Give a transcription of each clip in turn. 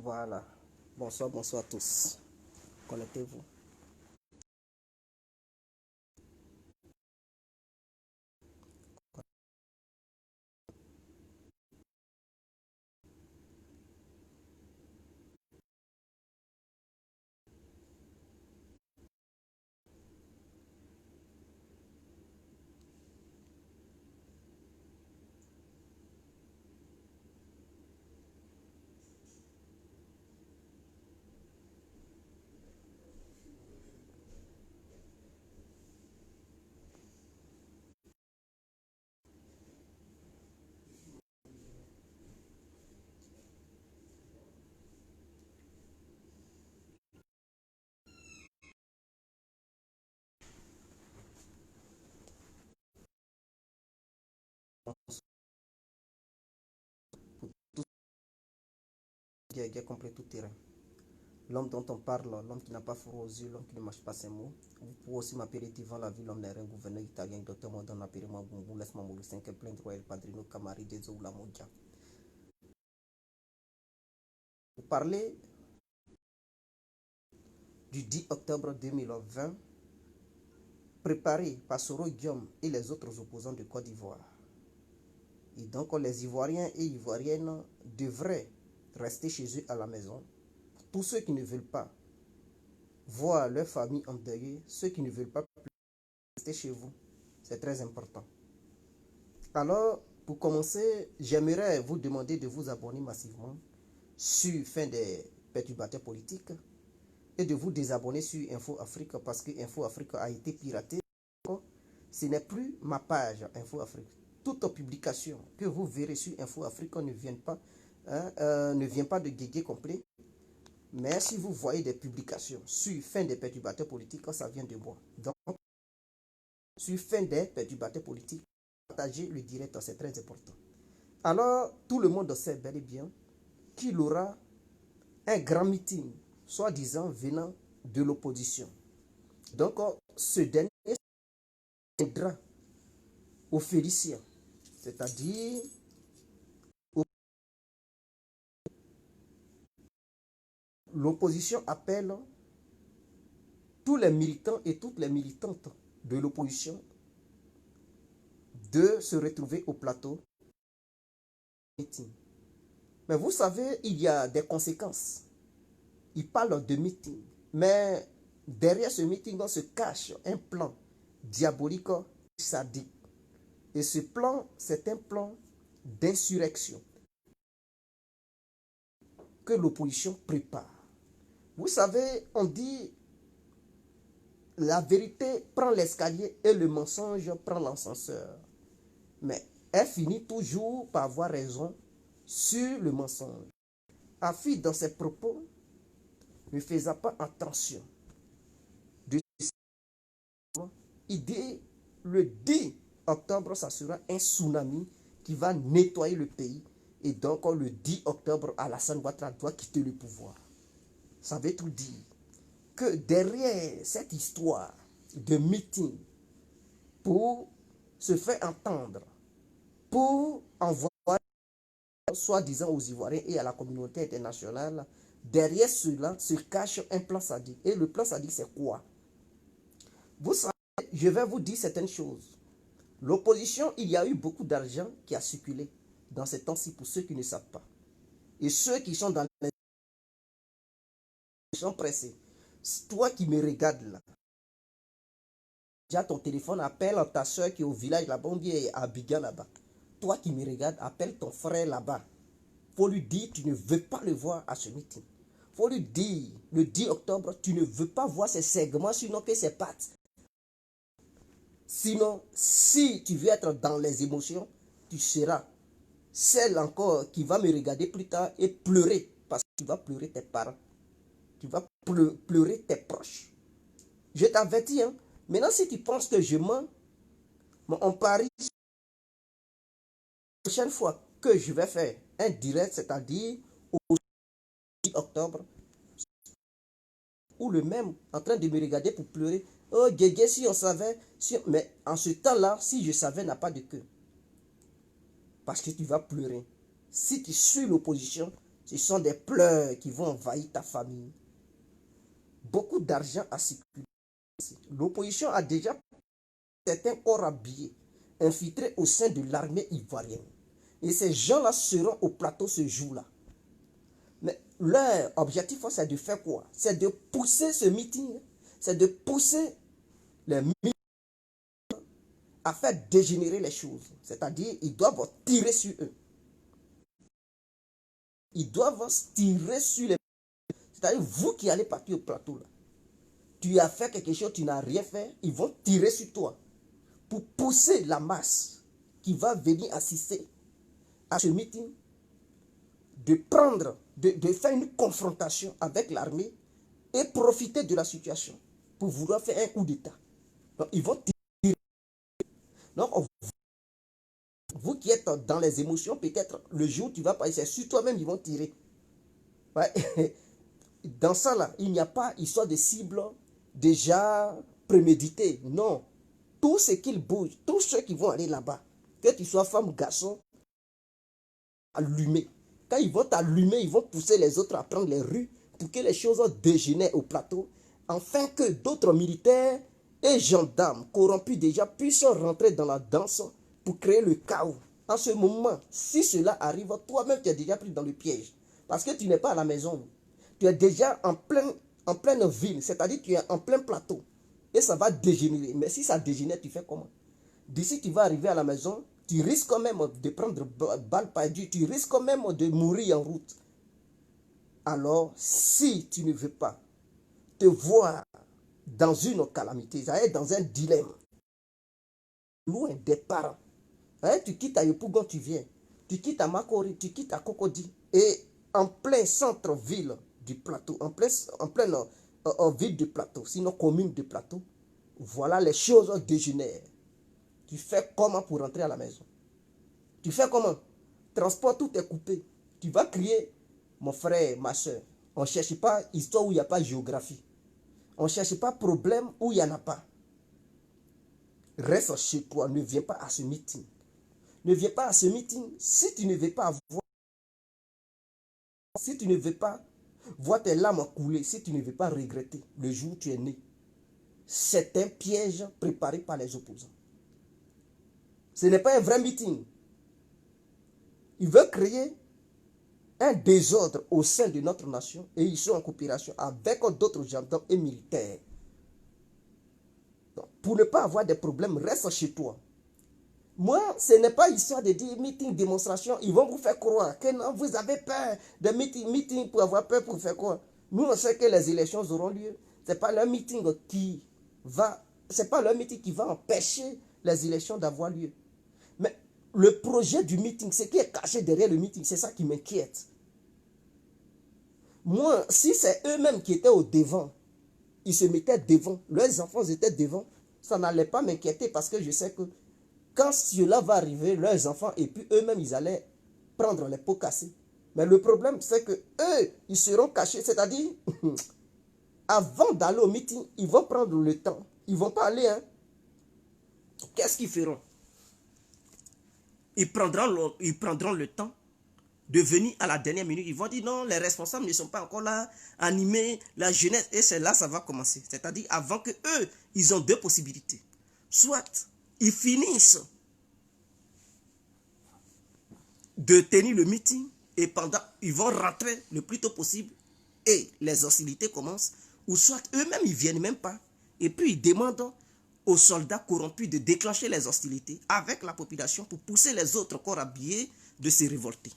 Voilà. Bonsoir, bonsoir à tous. Connectez-vous. Tout guerre complet tout terrain. L'homme dont on parle, l'homme qui n'a pas froid aux yeux, l'homme qui ne mâche pas ses mots. Vous pouvez aussi m'appeler Divan la vie, l'homme d'air, un gouverneur italien, docteur Modon, appelez-moi Boubou, laisse-moi mourir, 5 plein droit, El Padrino, Camari, Dezo, la Modia. Vous parlez du 10 octobre 2020, préparé par Soro Guillaume et les autres opposants de Côte d'Ivoire. Et donc, les Ivoiriens et Ivoiriennes devraient rester chez eux à la maison. Tous ceux qui ne veulent pas voir leur famille endeuillée, ceux qui ne veulent pas rester chez vous, c'est très important. Alors, pour commencer, j'aimerais vous demander de vous abonner massivement sur Fin des perturbateurs politiques et de vous désabonner sur Info Afrique parce que Info Afrique a été piraté. Ce n'est plus ma page Info Afrique. Toute publication que vous verrez sur Info Afrique ne vient pas de Guégué complet. Mais si vous voyez des publications sur Fin des perturbateurs politiques, ça vient de moi. Donc, sur Fin des perturbateurs politiques, partagez le direct, c'est très important. Alors, tout le monde sait bel et bien qu'il aura un grand meeting, soi-disant venant de l'opposition. Donc, ce dernier viendra aux Féliciens, c'est-à-dire l'opposition appelle tous les militants et toutes les militantes de l'opposition de se retrouver au plateau. Mais vous savez, il y a des conséquences. Il parle de meeting, mais derrière ce meeting se cache un plan diabolique, sadique. Et ce plan, c'est un plan d'insurrection que l'opposition prépare. Vous savez, on dit la vérité prend l'escalier et le mensonge prend l'ascenseur. Mais elle finit toujours par avoir raison sur le mensonge. Afi, dans ses propos, ne faisant pas attention. Il dit le 10 octobre, ça sera un tsunami qui va nettoyer le pays. Et donc, le 10 octobre, Alassane Ouattara doit quitter le pouvoir. Ça veut tout dire. Que derrière cette histoire de meeting, pour se faire entendre, pour envoyer soi-disant aux Ivoiriens et à la communauté internationale, derrière cela se cache un plan sadique. Et le plan sadique, c'est quoi? Vous savez, je vais vous dire certaines choses. L'opposition, il y a eu beaucoup d'argent qui a circulé dans ces temps-ci pour ceux qui ne savent pas. Et ceux qui sont dans les gens pressés. Toi qui me regardes là, déjà ton téléphone, appelle ta soeur qui est au village là-bas, ou bien à Abidjan là-bas. Toi qui me regardes, appelle ton frère là-bas. Faut lui dire, tu ne veux pas le voir à ce meeting. Faut lui dire, le 10 octobre, tu ne veux pas voir ses segments, sinon que ses pattes. Sinon, si tu veux être dans les émotions, tu seras celle encore qui va me regarder plus tard et pleurer. Parce que tu vas pleurer tes parents. Tu vas pleurer tes proches. Je t'avertis, hein. Maintenant, si tu penses que je mens, on parie la prochaine fois que je vais faire un direct, c'est-à-dire au 10 octobre, ou le même en train de me regarder pour pleurer. Oh, Guégué, si on savait, mais en ce temps-là, si je savais, n'a pas de queue. Parce que tu vas pleurer. Si tu suis l'opposition, Ce sont des pleurs qui vont envahir ta famille. Beaucoup d'argent à circuler. L'opposition a déjà certains corps habillés, infiltrés au sein de l'armée ivoirienne. Et ces gens-là seront au plateau ce jour-là. Mais leur objectif, c'est de faire quoi? C'est de pousser ce meeting, c'est de pousser les militaires à faire dégénérer les choses. C'est-à-dire, ils doivent tirer sur eux. Ils doivent tirer sur les... C'est-à-dire, vous qui allez partir au plateau, là, tu as fait quelque chose, tu n'as rien fait, ils vont tirer sur toi pour pousser la masse qui va venir assister à ce meeting de prendre, de faire une confrontation avec l'armée et profiter de la situation pour vouloir faire un coup d'État. Donc, ils vont tirer. Donc, vous qui êtes dans les émotions, peut-être le jour où tu vas pas, c'est sur toi-même ils vont tirer. Ouais. Dans ça, là, il n'y a pas histoire de cible déjà préméditée. Non. Tout ce qu'ils bougent, tous ceux qui vont aller là-bas, que tu sois femme ou garçon, allumés. Quand ils vont t'allumer, ils vont pousser les autres à prendre les rues pour que les choses dégénèrent au plateau, afin que d'autres militaires et gendarmes corrompus déjà puissent rentrer dans la danse pour créer le chaos. En ce moment, si cela arrive, toi-même tu es déjà pris dans le piège. Parce que tu n'es pas à la maison. Tu es déjà en pleine ville, c'est-à-dire tu es en plein plateau. Et ça va dégénérer. Mais si ça dégénère, tu fais comment? D'ici tu vas arriver à la maison, tu risques quand même de prendre balle perdue, tu risques quand même de mourir en route. Alors, si tu ne veux pas te voir dans une calamité, dans un dilemme, loin des parents, tu quittes à Yopougon, tu viens, tu quittes à Makori, tu quittes à Cocody, et en plein centre-ville du plateau, en pleine ville du plateau, sinon commune du plateau, voilà les choses dégénèrent. Tu fais comment pour rentrer à la maison? Tu fais comment? Transport, tout est coupé. Tu vas crier, mon frère, ma soeur. On ne cherche pas histoire où il n'y a pas géographie. On ne cherche pas problème où il n'y en a pas. Reste chez toi, ne viens pas à ce meeting. Ne viens pas à ce meeting si tu ne veux pas avoir, si tu ne veux pas voir tes larmes couler, si tu ne veux pas regretter le jour où tu es né. C'est un piège préparé par les opposants. Ce n'est pas un vrai meeting. Ils veulent créer un désordre au sein de notre nation et ils sont en coopération avec d'autres gendarmes et militaires. Donc, pour ne pas avoir des problèmes, reste chez toi. Moi, ce n'est pas histoire de dire meeting, démonstration. Ils vont vous faire croire que non, vous avez peur de meeting pour avoir peur pour faire quoi? Nous, on sait que les élections auront lieu. Ce n'est pas leur meeting qui va, c'est pas leur meeting qui va empêcher les élections d'avoir lieu. Mais le projet du meeting, ce qui est caché derrière le meeting, c'est ça qui m'inquiète. Moi, si c'est eux-mêmes qui étaient au devant, ils se mettaient devant, leurs enfants étaient devant, ça n'allait pas m'inquiéter parce que je sais que quand cela va arriver, leurs enfants et puis eux-mêmes, ils allaient prendre les pots cassés. Mais le problème, c'est que eux, ils seront cachés, c'est-à-dire, avant d'aller au meeting, ils vont prendre le temps. Ils ne vont pas aller, hein. Qu'est-ce qu'ils feront? Ils prendront le temps de venir à la dernière minute. Ils vont dire non, les responsables ne sont pas encore là, animer la jeunesse. Et c'est là ça va commencer. C'est-à-dire avant que eux, ils ont deux possibilités. Soit ils finissent de tenir le meeting et pendant, ils vont rentrer le plus tôt possible et les hostilités commencent. Ou soit eux-mêmes, ils ne viennent même pas. Et puis ils demandent aux soldats corrompus de déclencher les hostilités avec la population pour pousser les autres corps habillés de se révolter.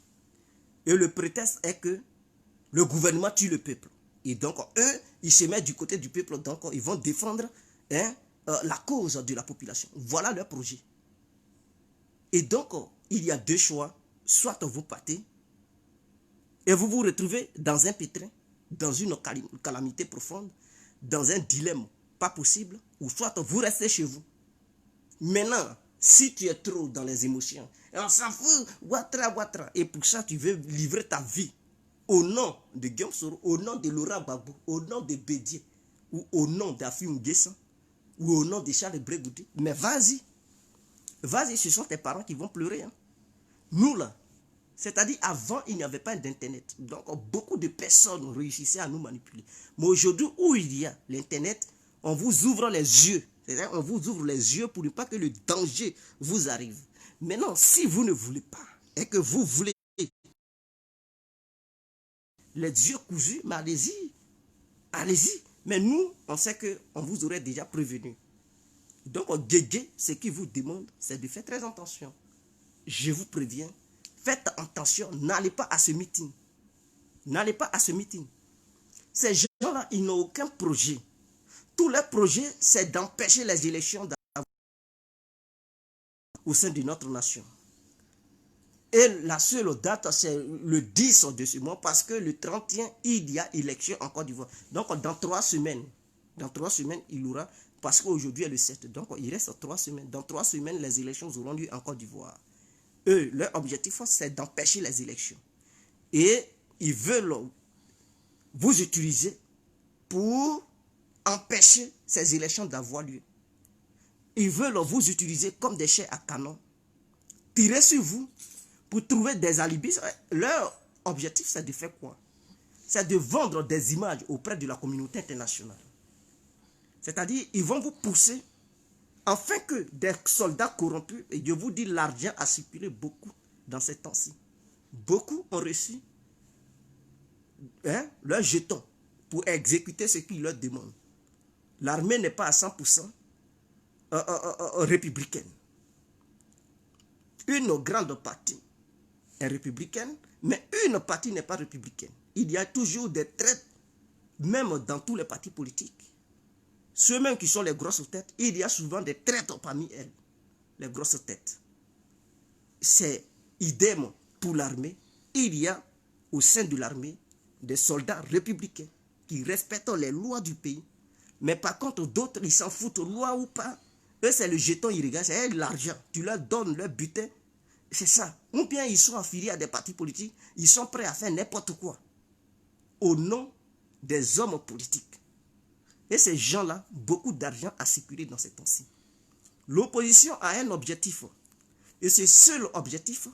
Et le prétexte est que le gouvernement tue le peuple. Et donc, eux, ils se mettent du côté du peuple. Donc, ils vont défendre la cause de la population. Voilà leur projet. Et donc, il y a deux choix. Soit vous partez et vous vous retrouvez dans un pétrin, dans une calamité profonde, dans un dilemme pas possible, ou soit vous restez chez vous. Maintenant, si tu es trop dans les émotions, on s'en fout, ouattara, et pour ça tu veux livrer ta vie au nom de Guillaume Soro, au nom de Laurent Gbagbo, au nom de Bédié, ou au nom d'Afi Nguessan, ou au nom de Charles Brégoudé, mais vas-y, ce sont tes parents qui vont pleurer. Hein. Nous là, C'est-à-dire, avant, il n'y avait pas d'Internet. Donc, beaucoup de personnes réussissaient à nous manipuler. Mais aujourd'hui, où il y a l'Internet, on vous ouvre les yeux. C'est-à-dire, on vous ouvre les yeux pour ne pas que le danger vous arrive. Maintenant, si vous ne voulez pas, et que vous voulez les yeux cousus, mais allez-y. Allez-y. Mais nous, on sait qu'on vous aurait déjà prévenu. Donc, Guégué, ce qu'il vous demande, c'est de faire très attention. Je vous préviens, faites attention, n'allez pas à ce meeting. N'allez pas à ce meeting. Ces gens-là, ils n'ont aucun projet. Tous leurs projets, c'est d'empêcher les élections au sein de notre nation. Et la seule date, c'est le 10 de ce mois, parce que le 31, il y a élection en Côte d'Ivoire. Donc, dans 3 semaines, il y aura, parce qu'aujourd'hui est le 7, donc il reste 3 semaines. Dans 3 semaines, les élections auront lieu en Côte d'Ivoire. Eux, leur objectif, c'est d'empêcher les élections. Et ils veulent vous utiliser pour empêcher ces élections d'avoir lieu. Ils veulent vous utiliser comme des chairs à canon, tirer sur vous pour trouver des alibis. Leur objectif, c'est de faire quoi? C'est de vendre des images auprès de la communauté internationale. C'est-à-dire, ils vont vous pousser afin que des soldats corrompus, et je vous dis, l'argent a circulé beaucoup dans ces temps-ci. Beaucoup ont reçu leurs jetons pour exécuter ce qu'ils leur demandent. L'armée n'est pas à 100% républicaine. Une grande partie est républicaine, mais une partie n'est pas républicaine. Il y a toujours des traites, même dans tous les partis politiques. Ceux-mêmes qui sont les grosses têtes, il y a souvent des traîtres parmi elles, les grosses têtes. C'est idem pour l'armée. Il y a au sein de l'armée des soldats républicains qui respectent les lois du pays. Mais par contre, d'autres, ils s'en foutent, loi ou pas. Eux, c'est le jeton, ils regardent, c'est l'argent. Tu leur donnes leur butin, c'est ça. Ou bien ils sont affiliés à des partis politiques, ils sont prêts à faire n'importe quoi au nom des hommes politiques. Et ces gens-là, beaucoup d'argent à circuler dans ces temps-ci. L'opposition a un objectif. Et ce seul objectif,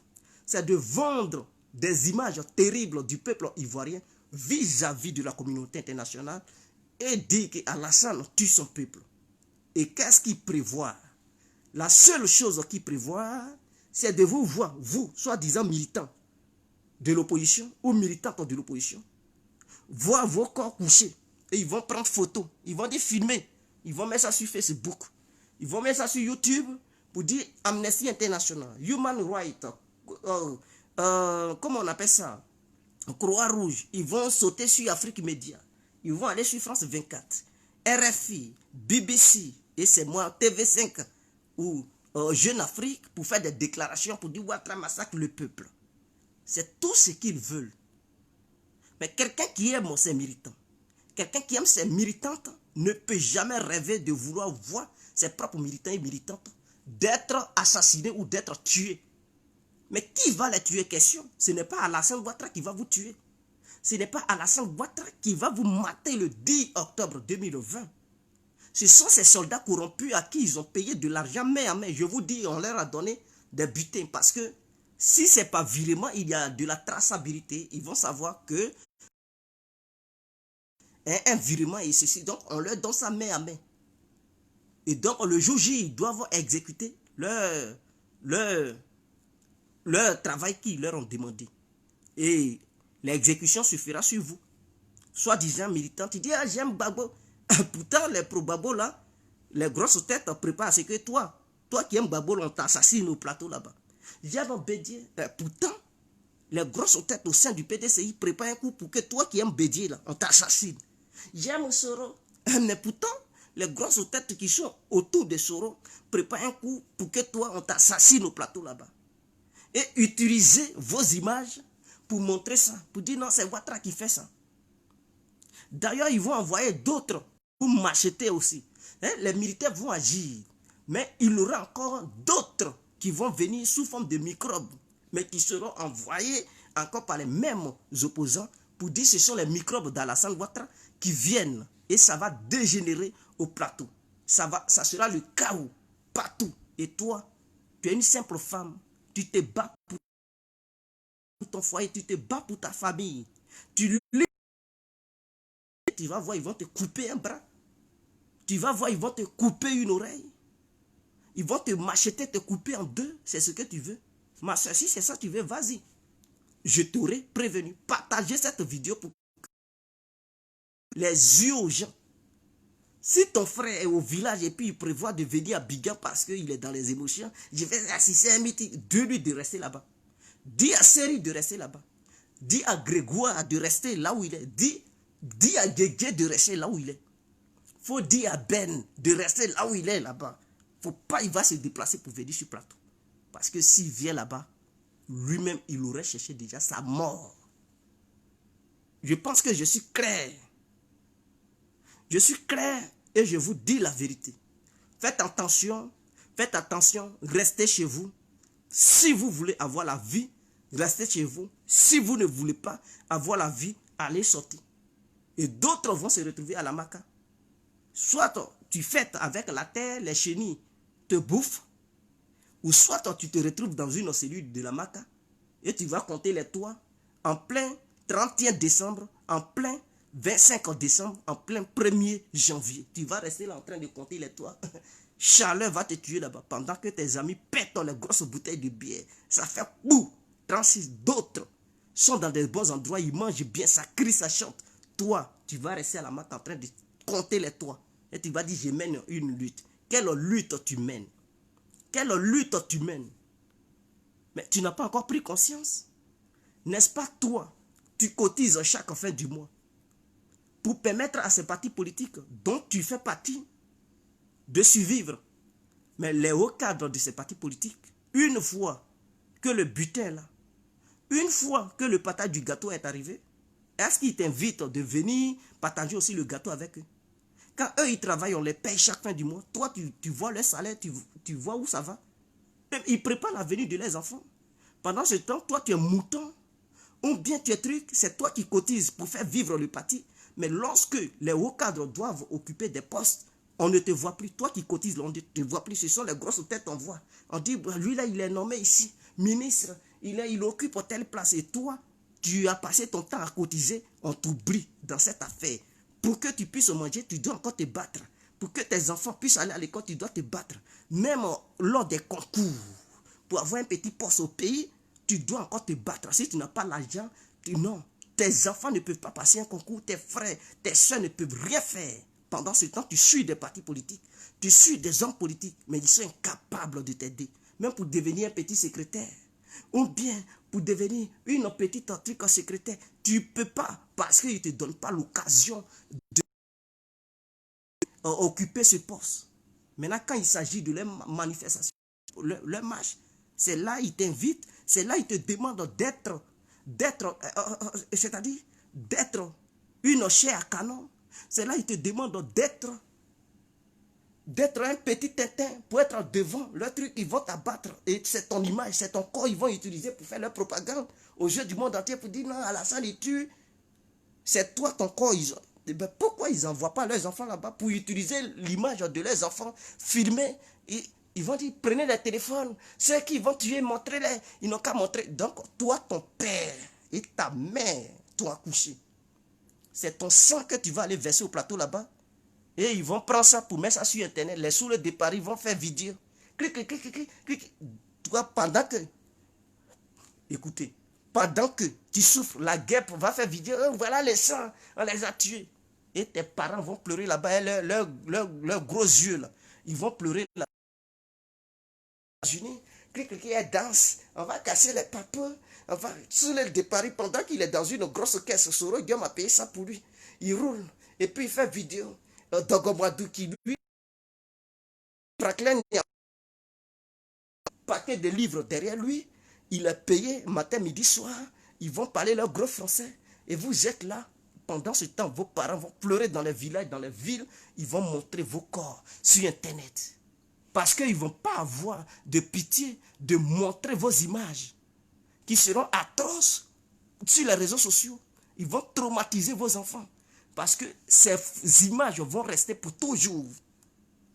c'est de vendre des images terribles du peuple ivoirien vis-à-vis de la communauté internationale et dire qu'Alassane tue son peuple. Et qu'est-ce qu'il prévoit? La seule chose qu'il prévoit, c'est de vous voir, vous, soi-disant militants de l'opposition ou militantes de l'opposition, voir vos corps couchés. Et ils vont prendre photo, ils vont les filmer, ils vont mettre ça sur Facebook, ils vont mettre ça sur YouTube pour dire Amnesty International, Human Rights, comment on appelle ça, Croix-Rouge. Ils vont sauter sur Afrique Média, ils vont aller sur France 24, RFI, BBC, et c'est moi, TV5 ou Jeune Afrique pour faire des déclarations pour dire Ouattara massacre le peuple. C'est tout ce qu'ils veulent. Mais quelqu'un qui aime ses militants, quelqu'un qui aime ses militantes ne peut jamais rêver de vouloir voir ses propres militants et militantes d'être assassinés ou d'être tués. Mais qui va les tuer? Question. Ce n'est pas Alassane Ouattara qui va vous tuer. Ce n'est pas Alassane Ouattara qui va vous mater le 10 octobre 2020. Ce sont ces soldats corrompus à qui ils ont payé de l'argent main à main. Je vous dis, on leur a donné des butins. Parce que si ce n'est pas virement, il y a de la traçabilité. Ils vont savoir que un virement et ceci. Donc, on leur donne ça main à main. Et donc, le jour J, ils doivent exécuter leur travail qu'ils leur ont demandé. Et l'exécution se fera sur vous. Soi-disant militant, tu dis, ah, j'aime Gbagbo. Pourtant, les pro-Gbagbo là, les grosses têtes préparent à ce que toi qui aimes Gbagbo, on t'assassine au plateau là-bas. J'aime Bédié. Pourtant, les grosses têtes au sein du PDCI préparent un coup pour que toi qui aimes Bédié là, on t'assassine. J'aime Soro. Mais pourtant, les grosses têtes qui sont autour de Soro préparent un coup pour que toi, on t'assassine au plateau là-bas. Et utilisez vos images pour montrer ça. Pour dire non, c'est Ouattara qui fait ça. D'ailleurs, ils vont envoyer d'autres pour m'acheter aussi. Les militaires vont agir. Mais il y aura encore d'autres qui vont venir sous forme de microbes. Mais qui seront envoyés encore par les mêmes opposants pour dire que ce sont les microbes d'Alassane Ouattara qui viennent. Et ça va dégénérer au plateau. Ça sera le chaos partout. Et toi, tu es une simple femme. Tu te bats pour pour ton foyer, tu te bats pour ta famille. Tu vas voir, ils vont te couper un bras. Tu vas voir, ils vont te couper une oreille. Ils vont te macheter, te couper en deux. C'est ce que tu veux. Ma soeur, si c'est ça que tu veux, vas-y. Je t'aurais prévenu. Partagez cette vidéo pour les yeux aux gens. Si ton frère est au village et puis il prévoit de venir à Bigan parce qu'il est dans les émotions, je vais assister à un meeting, dis-lui de rester là-bas. Dis à Seri de rester là-bas. Dis à Grégoire de rester là où il est. Dis à Guégué de rester là où il est. Faut dire à Ben de rester là où il est là-bas. Faut pas, il va se déplacer pour venir sur le plateau. Parce que s'il vient là-bas, lui-même, il aurait cherché déjà sa mort. Je pense que je suis clair. Je suis clair et je vous dis la vérité. Faites attention, restez chez vous. Si vous voulez avoir la vie, restez chez vous. Si vous ne voulez pas avoir la vie, allez sortir. Et d'autres vont se retrouver à la maca. Soit tu fêtes avec la terre, les chenilles te bouffent, ou soit tu te retrouves dans une cellule de la maca et tu vas compter les toits en plein 31 décembre, en plein 25 décembre, en plein 1er janvier. Tu vas rester là en train de compter les toits. Chaleur va te tuer là-bas pendant que tes amis pètent les grosses bouteilles de bière. Ça fait bouh. 36 d'autres sont dans des bons endroits, ils mangent bien, ça crie, ça chante. Toi, tu vas rester à la maca en train de compter les toits. Et tu vas dire, je mène une lutte. Quelle lutte tu mènes? Quelle lutte tu mènes? Mais tu n'as pas encore pris conscience. N'est-ce pas toi, tu cotises chaque fin du mois pour permettre à ces partis politiques dont tu fais partie de survivre. Mais les hauts cadres de ces partis politiques, une fois que le butin est là, une fois que le partage du gâteau est arrivé, est-ce qu'ils t'invitent de venir partager aussi le gâteau avec eux? Quand eux, ils travaillent, on les paye chaque fin du mois. Toi, tu vois leur salaire, tu vois où ça va. Ils préparent la venue de leurs enfants. Pendant ce temps, toi, tu es mouton. Ou bien tu es truc, c'est toi qui cotises pour faire vivre le parti. Mais lorsque les hauts cadres doivent occuper des postes, on ne te voit plus. Toi qui cotises, on ne te voit plus. Ce sont les grosses têtes qu'on voit. On dit, lui là, il est nommé ici, ministre. Il occupe telle place. Et toi, tu as passé ton temps à cotiser. On t'oublie dans cette affaire. Pour que tu puisses manger, tu dois encore te battre. Pour que tes enfants puissent aller à l'école, tu dois te battre. Même lors des concours, pour avoir un petit poste au pays, tu dois encore te battre. Si tu n'as pas l'argent, non. Tes enfants ne peuvent pas passer un concours, tes frères, tes soeurs ne peuvent rien faire. Pendant ce temps, tu suis des partis politiques, tu suis des hommes politiques, mais ils sont incapables de t'aider. Même pour devenir un petit secrétaire. Ou bien pour devenir une petite truc en secrétaire. Tu ne peux pas parce qu'ils ne te donnent pas l'occasion de occuper ce poste. Maintenant, quand il s'agit de leur manifestation, leur marche, c'est là ils t'invitent, c'est là ils te demandent c'est-à-dire d'être une chair à canon. C'est là ils te demandent d'être un petit tintin pour être devant leur truc, ils vont t'abattre. Et c'est ton image, c'est ton corps, ils vont utiliser pour faire leur propagande aux yeux du monde entier pour dire non, Alassane il tue. C'est toi, ton corps. Ben, pourquoi ils n'envoient pas leurs enfants là-bas pour utiliser l'image de leurs enfants, filmer? Ils vont dire, prenez les téléphones. Ceux qui vont tuer, montrez-les. Ils n'ont qu'à montrer. Donc, toi, ton père et ta mère t'ont accouché. C'est ton sang que tu vas aller verser au plateau là-bas. Et ils vont prendre ça pour mettre ça sur Internet. Les sous de Paris vont faire vidéo. Clic, clic, clic, clic, clic. Toi, pendant que... Écoutez. Pendant que tu souffres, la guêpe va faire vidéo. Oh, voilà les sangs, on les a tués. Et tes parents vont pleurer là-bas. Leurs gros yeux, là, ils vont pleurer là. Clic, clic, elle danse. On va casser les papiers. On va sur le départ pendant qu'il est dans une grosse caisse. Soro Guillaume a payé ça pour lui. Il roule. Et puis il fait vidéo. Dogobadou qui lui. Franklin a un paquet de livres derrière lui. Il est payé matin, midi, soir. Ils vont parler leur gros français. Et vous êtes là. Pendant ce temps, vos parents vont pleurer dans les villages, dans les villes. Ils vont montrer vos corps sur Internet. Parce qu'ils ne vont pas avoir de pitié de montrer vos images qui seront atroces sur les réseaux sociaux. Ils vont traumatiser vos enfants. Parce que ces images vont rester pour toujours.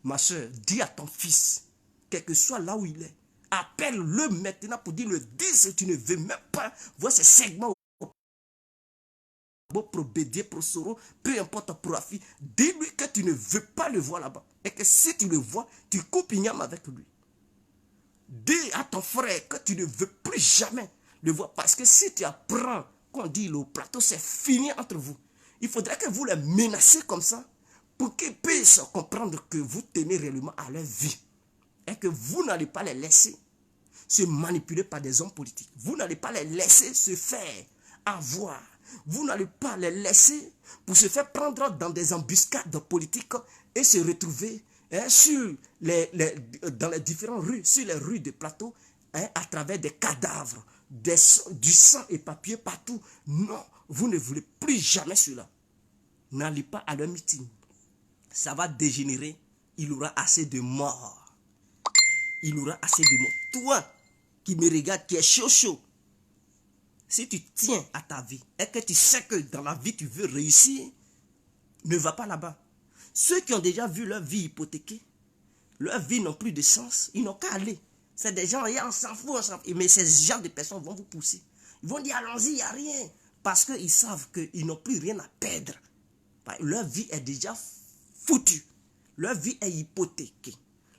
Ma soeur, dis à ton fils, quel que soit là où il est, Appelle-le maintenant pour dire le 10, tu ne veux même pas voir ces segments. Pour Bédier, pour Soro, peu importe pour Afi, dis-lui que tu ne veux pas le voir là-bas. Et que si tu le vois, tu coupes igname avec lui. Dis à ton frère que tu ne veux plus jamais le voir. Parce que si tu apprends qu'on dit le plateau, c'est fini entre vous. Il faudrait que vous les menacez comme ça pour qu'ils puissent comprendre que vous tenez réellement à leur vie. Et que vous n'allez pas les laisser se manipuler par des hommes politiques. Vous n'allez pas les laisser se faire avoir. Vous n'allez pas les laisser pour se faire prendre dans des embuscades politiques et se retrouver dans les différentes rues, sur les rues des plateaux, à travers des cadavres, du sang et papier partout. Non, vous ne voulez plus jamais cela. N'allez pas à leur meeting. Ça va dégénérer. Il y aura assez de morts. Il y aura assez de morts. Toi qui me regardes, qui est chaud, si tu tiens à ta vie et que tu sais que dans la vie tu veux réussir, ne va pas là-bas. Ceux qui ont déjà vu leur vie hypothéquée, leur vie n'a plus de sens, ils n'ont qu'à aller. C'est des gens, on s'en fout, mais ces gens de personnes vont vous pousser. Ils vont dire allons-y, il n'y a rien. Parce qu'ils savent qu'ils n'ont plus rien à perdre. Leur vie est déjà foutue. Leur vie est hypothéquée.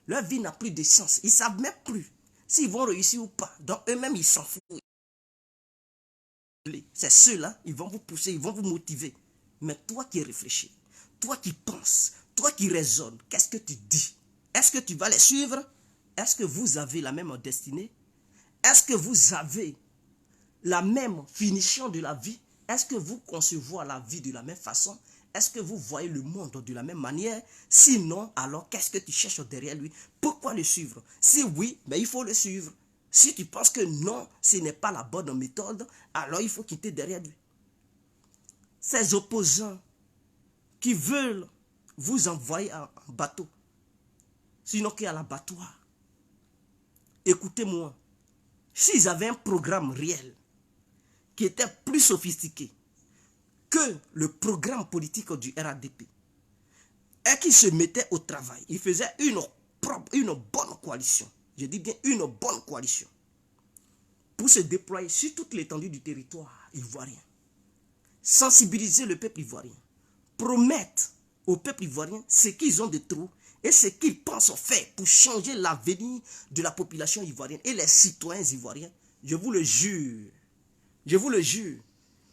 Leur vie n'a plus de sens. Ils ne savent même plus s'ils vont réussir ou pas. Donc eux-mêmes, ils s'en foutent. C'est ceux-là, ils vont vous pousser, ils vont vous motiver. Mais toi qui réfléchis, toi qui penses, toi qui raisonnes, qu'est-ce que tu dis? Est-ce que tu vas les suivre? Est-ce que vous avez la même destinée? Est-ce que vous avez la même finition de la vie? Est-ce que vous concevez la vie de la même façon? Est-ce que vous voyez le monde de la même manière? Sinon, alors qu'est-ce que tu cherches derrière lui? Pourquoi le suivre? Si oui, mais il faut le suivre. Si tu penses que non, ce n'est pas la bonne méthode, alors il faut quitter derrière lui. Ces opposants qui veulent vous envoyer en bateau, sinon qu'à l'abattoir. Écoutez-moi, s'ils avaient un programme réel qui était plus sophistiqué que le programme politique du RADP et qui se mettaient au travail, ils faisaient une bonne coalition. Je dis bien une bonne coalition pour se déployer sur toute l'étendue du territoire ivoirien. Sensibiliser le peuple ivoirien. Promettre au peuple ivoirien ce qu'ils ont de trop et ce qu'ils pensent faire pour changer l'avenir de la population ivoirienne et les citoyens ivoiriens. Je vous le jure,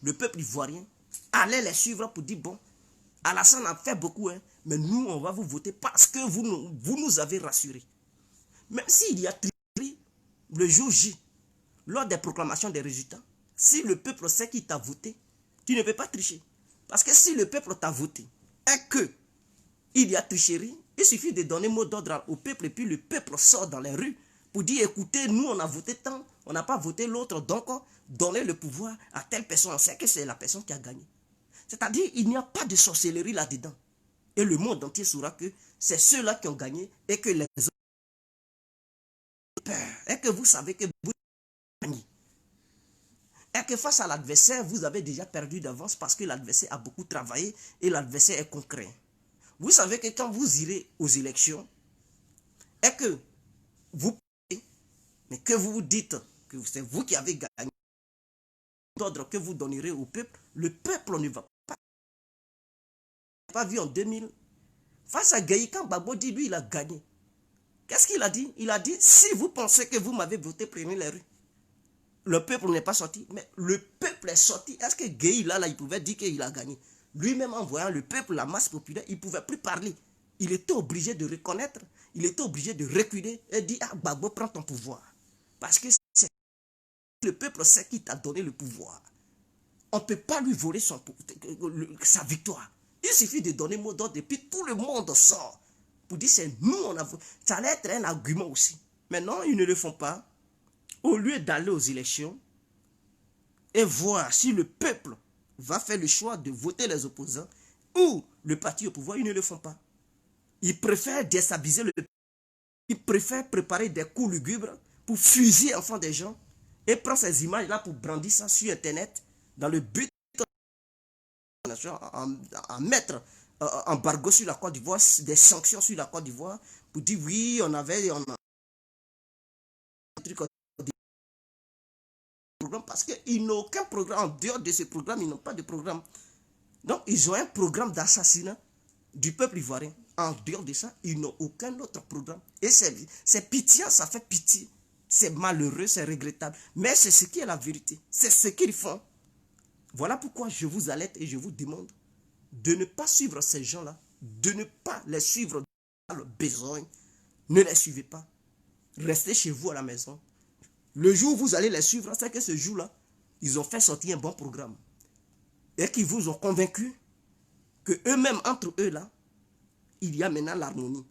le peuple ivoirien allait les suivre pour dire bon, Alassane a fait beaucoup, mais nous on va vous voter parce que vous nous avez rassurés. Même s'il y a tricherie, le jour J, lors des proclamations des résultats, si le peuple sait qu'il t'a voté, tu ne peux pas tricher. Parce que si le peuple t'a voté et qu'il y a tricherie, il suffit de donner mot d'ordre au peuple et puis le peuple sort dans les rues pour dire écoutez, nous on a voté tant, on n'a pas voté l'autre, donc donnez le pouvoir à telle personne. On sait que c'est la personne qui a gagné. C'est-à-dire il n'y a pas de sorcellerie là-dedans. Et le monde entier saura que c'est ceux-là qui ont gagné et que les autres ont peur. Et que vous savez que vous avez gagné. Et que face à l'adversaire, vous avez déjà perdu d'avance parce que l'adversaire a beaucoup travaillé et l'adversaire est concret. Vous savez que quand vous irez aux élections et que vous mais que vous vous dites que c'est vous qui avez gagné, l'ordre que vous donnerez au peuple, le peuple ne va pas vu en 2000. Face à Gaï, quand Gbagbo dit lui il a gagné, qu'est-ce qu'il a dit? Il a dit si vous pensez que vous m'avez voté, prenez les rues. Le peuple n'est pas sorti, mais le peuple est sorti. Est-ce que Gaï là, il pouvait dire qu'il a gagné? Lui-même en voyant le peuple, la masse populaire, il ne pouvait plus parler. Il était obligé de reconnaître, il était obligé de reculer et dire ah Gbagbo prends ton pouvoir. Parce que c'est le peuple sait qui t'a donné le pouvoir. On ne peut pas lui voler sa victoire. Il suffit de donner mot d'ordre et puis tout le monde sort. Pour dire c'est nous on a voté. Ça allait être un argument aussi. Mais non, ils ne le font pas. Au lieu d'aller aux élections et voir si le peuple va faire le choix de voter les opposants ou le parti au pouvoir, ils ne le font pas. Ils préfèrent déstabiliser le peuple. Ils préfèrent préparer des coups lugubres pour fusiller enfin des gens et prendre ces images-là pour brandir ça sur Internet dans le but de mettre embargo sur la Côte d'Ivoire, des sanctions sur la Côte d'Ivoire pour dire oui, on avait programme parce qu'ils n'ont aucun programme. En dehors de ce programme, ils n'ont pas de programme. Donc, ils ont un programme d'assassinat du peuple ivoirien. En dehors de ça, ils n'ont aucun autre programme. Et c'est pitié, ça fait pitié. C'est malheureux, c'est regrettable. Mais c'est ce qui est la vérité. C'est ce qu'ils font. Voilà pourquoi je vous alerte et je vous demande de ne pas suivre ces gens-là. De ne pas les suivre dans le besoin. Ne les suivez pas. Restez chez vous à la maison. Le jour où vous allez les suivre, c'est que ce jour-là, ils ont fait sortir un bon programme. Et qu'ils vous ont convaincu que eux-mêmes, entre eux là, il y a maintenant l'harmonie.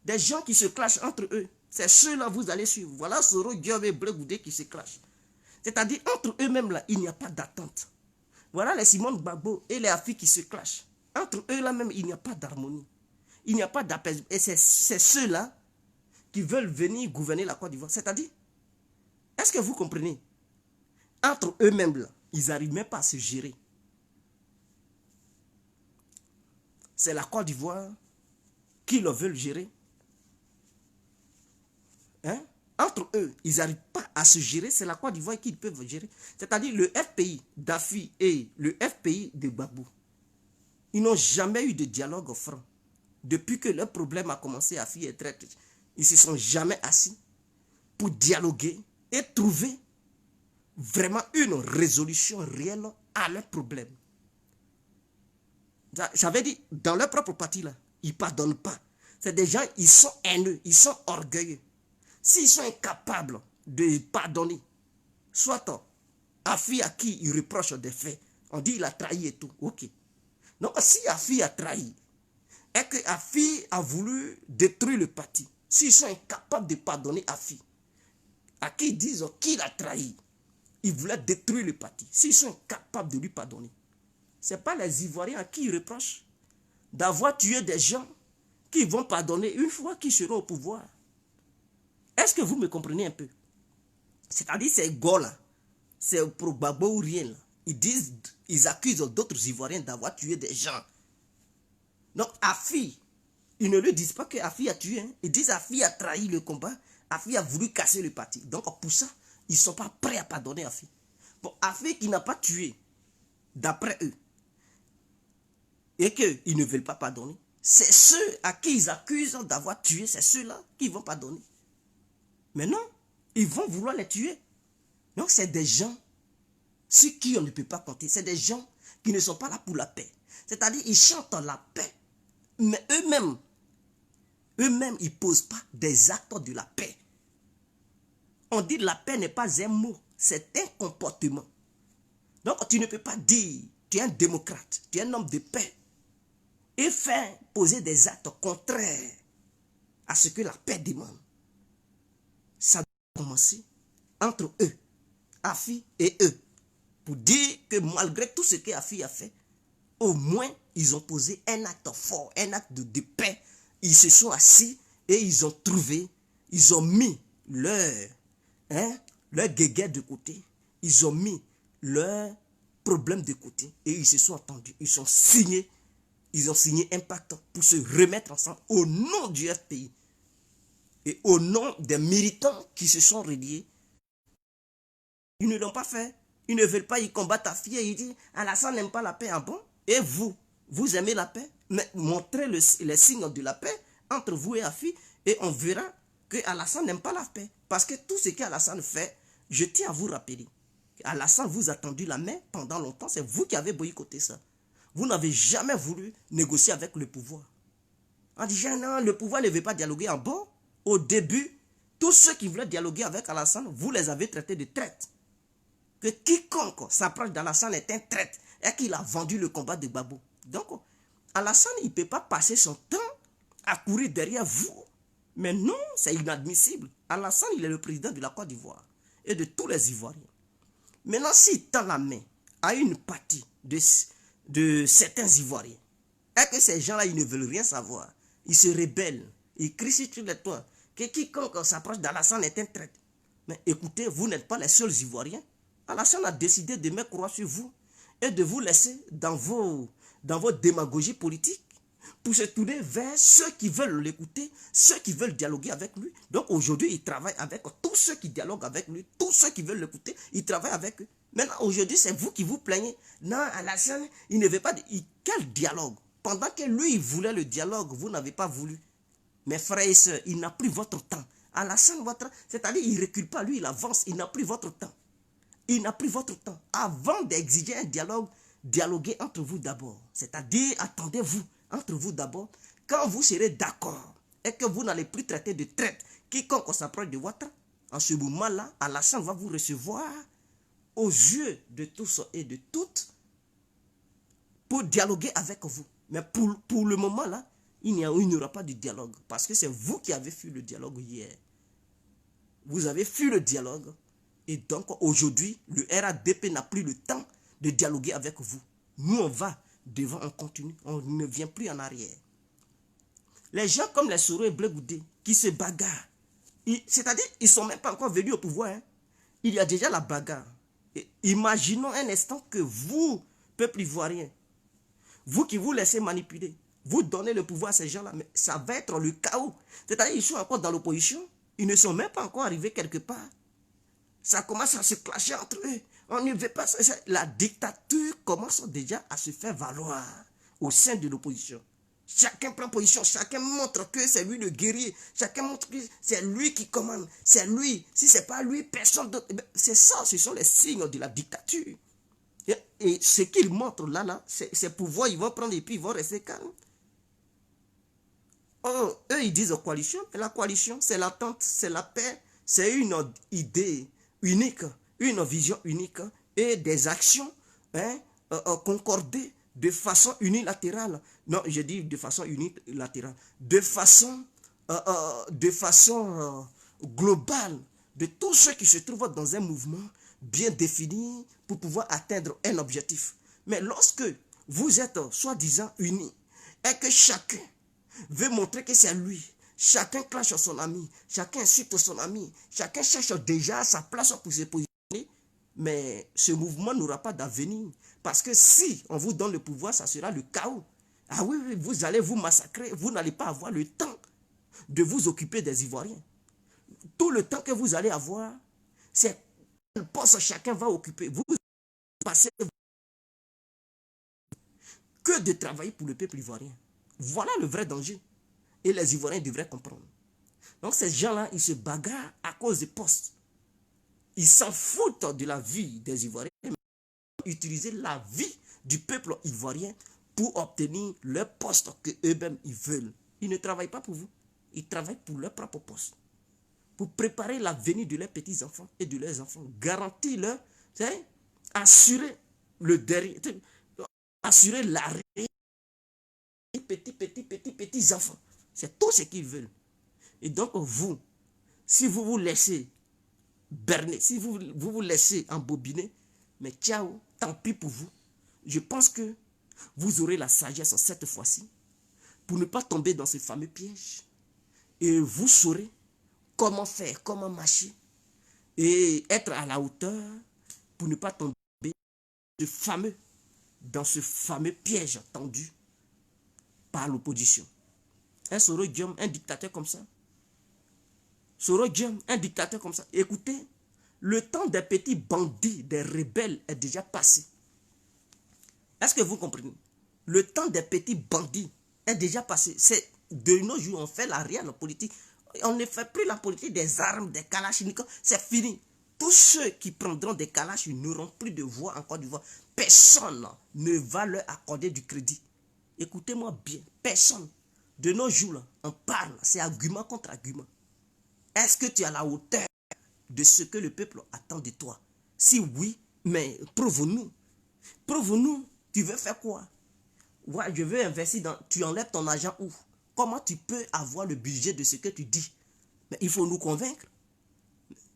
Des gens qui se clashent entre eux, c'est ceux-là que vous allez suivre. Voilà Soro, Diop et Blegoudé qui se clashent. C'est-à-dire, entre eux-mêmes là, il n'y a pas d'attente. Voilà les Simone Gbagbo et les Afi qui se clashent. Entre eux là même, il n'y a pas d'harmonie. Il n'y a pas d'apaisement. Et c'est ceux-là qui veulent venir gouverner la Côte d'Ivoire. C'est-à-dire, est-ce que vous comprenez? Entre eux-mêmes là, ils n'arrivent même pas à se gérer. C'est la Côte d'Ivoire qui le veulent gérer. Hein? Entre eux, ils n'arrivent pas à se gérer. C'est la Côte d'Ivoire qu'ils peuvent gérer. C'est-à-dire le FPI d'Afi et le FPI de Gbagbo. Ils n'ont jamais eu de dialogue franc. Depuis que leur problème a commencé à Afi et traité, ils ne se sont jamais assis pour dialoguer et trouver vraiment une résolution réelle à leurs problèmes. J'avais dit, dans leur propre parti là, ils ne pardonnent pas. C'est des gens, ils sont haineux, ils sont orgueilleux. S'ils sont incapables de pardonner, soit Afi à qui ils reprochent des faits, on dit il a trahi et tout, ok. Donc si Afi a trahi, et que Afi a voulu détruire le parti, s'ils sont incapables de pardonner Afi, à qui ils disent qu'il a trahi, ils voulaient détruire le parti, s'ils sont incapables de lui pardonner, ce n'est pas les Ivoiriens à qui ils reprochent d'avoir tué des gens qui vont pardonner une fois qu'ils seront au pouvoir. Est-ce que vous me comprenez un peu? C'est-à-dire ces gars-là, c'est pour Gbagbo ou rien. Là. Ils accusent d'autres Ivoiriens d'avoir tué des gens. Donc Afi, ils ne lui disent pas que Afi a tué. Hein. Ils disent Afi a trahi le combat. Afi a voulu casser le parti. Donc pour ça, ils ne sont pas prêts à pardonner Afi. Bon, Afi qui n'a pas tué, d'après eux, et qu'ils ne veulent pas pardonner, c'est ceux à qui ils accusent d'avoir tué, c'est ceux-là qui vont pardonner. Mais non, ils vont vouloir les tuer. Donc c'est des gens sur qui on ne peut pas compter. C'est des gens qui ne sont pas là pour la paix. C'est-à-dire ils chantent la paix. Mais eux-mêmes, ils ne posent pas des actes de la paix. On dit que la paix n'est pas un mot, c'est un comportement. Donc tu ne peux pas dire, tu es un démocrate, tu es un homme de paix, et faire poser des actes contraires à ce que la paix demande. Ça doit commencer entre eux, Afi et eux, pour dire que malgré tout ce qu'Afi a fait, au moins ils ont posé un acte fort, un acte de paix. Ils se sont assis et ils ont trouvé, ils ont mis leur guéguerre de côté, ils ont mis leur problème de côté et ils se sont entendus, ils ont signé un pacte pour se remettre ensemble au nom du FPI. Et au nom des militants qui se sont reliés, ils ne l'ont pas fait. Ils ne veulent pas y combattre Afi et ils disent Alassane n'aime pas la paix. Ah bon? Et vous aimez la paix? Mais montrez les signes de la paix entre vous et Afi et on verra que Alassane n'aime pas la paix. Parce que tout ce qu'Alassane fait, je tiens à vous rappeler. Alassane vous a tendu la main pendant longtemps, c'est vous qui avez boycotté ça. Vous n'avez jamais voulu négocier avec le pouvoir. On dit non, le pouvoir ne veut pas dialoguer. En bon. Au début, tous ceux qui voulaient dialoguer avec Alassane, vous les avez traités de traîtres. Que quiconque s'approche d'Alassane est un traître et qu'il a vendu le combat de Gbagbo. Donc, Alassane, il ne peut pas passer son temps à courir derrière vous. Mais non, c'est inadmissible. Alassane, il est le président de la Côte d'Ivoire et de tous les Ivoiriens. Maintenant, s'il tend la main à une partie de certains Ivoiriens, et que ces gens-là, ils ne veulent rien savoir, ils se rebellent, ils crient sur les toits, que quiconque s'approche d'Alassane est un traître. Mais écoutez, vous n'êtes pas les seuls Ivoiriens. Alassane a décidé de mettre croix sur vous et de vous laisser dans vos démagogies politiques pour se tourner vers ceux qui veulent l'écouter, ceux qui veulent dialoguer avec lui. Donc aujourd'hui, il travaille avec tous ceux qui dialoguent avec lui, tous ceux qui veulent l'écouter, il travaille avec eux. Maintenant, aujourd'hui, c'est vous qui vous plaignez. Non, Alassane, il ne veut pas... Quel dialogue? Pendant que lui, il voulait le dialogue, vous n'avez pas voulu. Mes frères et sœurs, il n'a plus votre temps. Alassane Ouattara, c'est-à-dire, il ne recule pas, lui, il avance, il n'a plus votre temps. Il n'a plus votre temps. Avant d'exiger un dialogue, dialoguez entre vous d'abord. C'est-à-dire, attendez-vous entre vous d'abord. Quand vous serez d'accord et que vous n'allez plus traiter de traite quiconque s'approche de Ouattara, en ce moment-là, Alassane va vous recevoir aux yeux de tous et de toutes pour dialoguer avec vous. Mais pour le moment-là, il n'y aura pas de dialogue. Parce que c'est vous qui avez fui le dialogue hier. Vous avez fui le dialogue. Et donc, aujourd'hui, le RADP n'a plus le temps de dialoguer avec vous. Nous, on va devant, on continue. On ne vient plus en arrière. Les gens comme les Soro et Blé Goudé, qui se bagarrent, c'est-à-dire, ils ne sont même pas encore venus au pouvoir. Hein. Il y a déjà la bagarre. Et imaginons un instant que vous, peuple ivoirien, vous qui vous laissez manipuler, vous donnez le pouvoir à ces gens-là, mais ça va être le chaos. C'est-à-dire qu'ils sont encore dans l'opposition, ils ne sont même pas encore arrivés quelque part. Ça commence à se clasher entre eux. On ne veut pas ça. La dictature commence déjà à se faire valoir au sein de l'opposition. Chacun prend position, chacun montre que c'est lui le guerrier, chacun montre que c'est lui qui commande, c'est lui. Si ce n'est pas lui, personne d'autre. C'est ça, ce sont les signes de la dictature. Et ce qu'ils montrent là, c'est pouvoir, ils vont prendre et puis ils vont rester calmes. Oh, eux, ils disent coalition, mais la coalition, c'est l'attente, c'est la paix, c'est une idée unique, une vision unique et des actions concordées de façon unilatérale. Non, je dis de façon unilatérale, de façon globale, de tous ceux qui se trouvent dans un mouvement bien défini pour pouvoir atteindre un objectif. Mais lorsque vous êtes soi-disant unis et que chacun veut montrer que c'est lui, chacun clash son ami, chacun insulte son ami, chacun cherche déjà sa place pour se positionner, mais ce mouvement n'aura pas d'avenir. Parce que si on vous donne le pouvoir, ça sera le chaos. Ah oui, vous allez vous massacrer, vous n'allez pas avoir le temps de vous occuper des Ivoiriens. Tout le temps que vous allez avoir, c'est quel poste chacun va occuper. Vous passez que de travailler pour le peuple ivoirien. Voilà le vrai danger. Et les Ivoiriens devraient comprendre. Donc ces gens-là, ils se bagarrent à cause des postes. Ils s'en foutent de la vie des Ivoiriens, mais ils utilisent la vie du peuple ivoirien pour obtenir leur poste que eux-mêmes ils veulent. Ils ne travaillent pas pour vous. Ils travaillent pour leur propre poste. Pour préparer l'avenir de leurs petits-enfants et de leurs enfants. Garantir leur, assurer le derrière, assurer l'arrêt petits enfants. C'est tout ce qu'ils veulent. Et donc vous, si vous vous laissez berner, si vous vous laissez embobiner, mais ciao, tant pis pour vous. Je pense que vous aurez la sagesse cette fois-ci pour ne pas tomber dans ce fameux piège. Et vous saurez comment faire, comment marcher et être à la hauteur pour ne pas tomber dans ce fameux piège tendu par l'opposition. Un Soro Diom, un dictateur comme ça. Soro Diom, un dictateur comme ça. Écoutez, le temps des petits bandits, des rebelles est déjà passé. Est-ce que vous comprenez? Le temps des petits bandits est déjà passé. C'est de nos jours, on fait la réelle politique. On ne fait plus la politique des armes, des kalachnikovs. C'est fini. Tous ceux qui prendront des kalachs n'auront plus de voix en Côte d'Ivoire. Personne ne va leur accorder du crédit. Écoutez-moi bien. Personne. De nos jours, là, on parle. C'est argument contre argument. Est-ce que tu es à la hauteur de ce que le peuple attend de toi? Si oui, mais prouve-nous. Prouve-nous. Tu veux faire quoi? Ouais, je veux investir dans... Tu enlèves ton argent où? Comment tu peux avoir le budget de ce que tu dis? Mais il faut nous convaincre.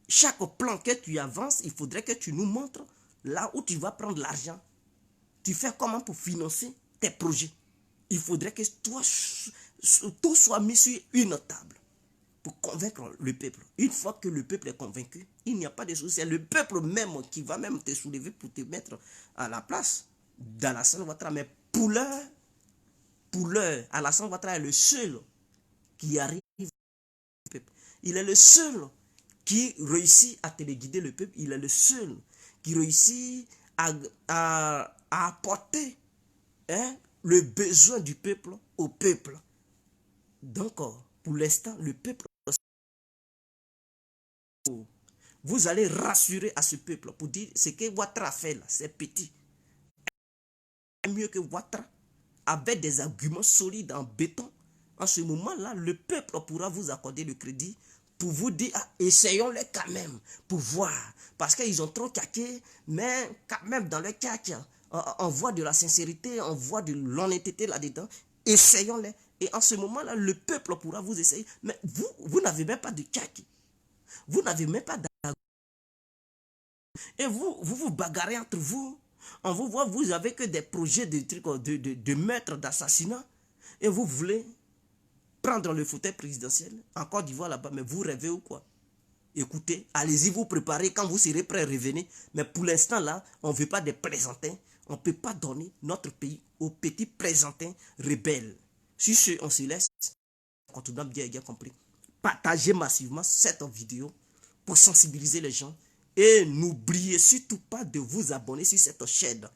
Chaque plan que tu avances, il faudrait que tu nous montres là où tu vas prendre l'argent. Tu fais comment pour financer tes projets? Il faudrait que toi, tout soit mis sur une table pour convaincre le peuple. Une fois que le peuple est convaincu, il n'y a pas de souci. C'est le peuple même qui va même te soulever pour te mettre à la place d'Alassane Ouattara. Mais pour pour l'heure, Alassane Ouattara est le seul qui arrive au peuple. Il est le seul qui réussit à téléguider le peuple. Il est le seul qui réussit à apporter le besoin du peuple au peuple. Donc, pour l'instant, le peuple, vous allez rassurer à ce peuple pour dire ce que Ouattara fait là, c'est petit. Mieux que Ouattara, avec des arguments solides en béton. En ce moment-là, le peuple pourra vous accorder le crédit pour vous dire, ah, essayons-les quand même, pour voir. Parce qu'ils ont trop caqué, mais quand même dans le cac, on voit de la sincérité, on voit de l'honnêteté là-dedans. Essayons-les. Et en ce moment-là, le peuple pourra vous essayer. Mais vous n'avez même pas de cac. Vous n'avez même pas d'arguments. Et vous bagarrez entre vous. On vous voit, vous avez que des projets de meurtre, d'assassinat. Et vous voulez prendre le fauteuil présidentiel en Côte d'Ivoire là-bas, mais vous rêvez ou quoi? Écoutez, allez-y vous préparer, quand vous serez prêts, revenez. Mais pour l'instant là, on ne veut pas des plaisantins. On ne peut pas donner notre pays aux petits plaisantins rebelles. Sur ce, on se laisse. Quand on a bien compris, partagez massivement cette vidéo pour sensibiliser les gens. Et n'oubliez surtout pas de vous abonner sur cette chaîne.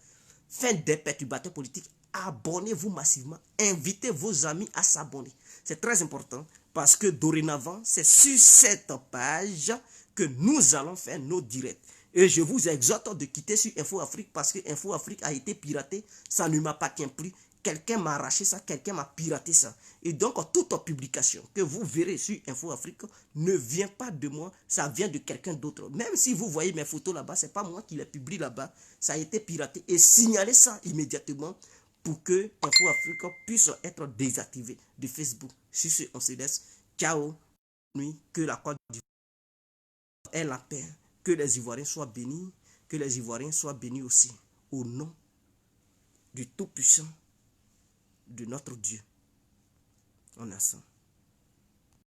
Fin des perturbateurs politiques. Abonnez-vous massivement. Invitez vos amis à s'abonner. C'est très important parce que dorénavant, c'est sur cette page que nous allons faire nos directs. Et je vous exhorte de quitter sur Info Afrique parce que Info Afrique a été piraté. Ça ne m'appartient plus. Quelqu'un m'a arraché ça, quelqu'un m'a piraté ça. Et donc, toute publication que vous verrez sur Info Afrique ne vient pas de moi, ça vient de quelqu'un d'autre. Même si vous voyez mes photos là-bas, ce n'est pas moi qui les publie là-bas. Ça a été piraté. Et signalez ça immédiatement pour que Info Afrique puisse être désactivé de Facebook. Sur ce, on se laisse. Ciao. Nuit. Que la Côte d'Ivoire ait la paix. Que les Ivoiriens soient bénis. Que les Ivoiriens soient bénis aussi. Au nom du Tout-Puissant, de notre Dieu. On a ça.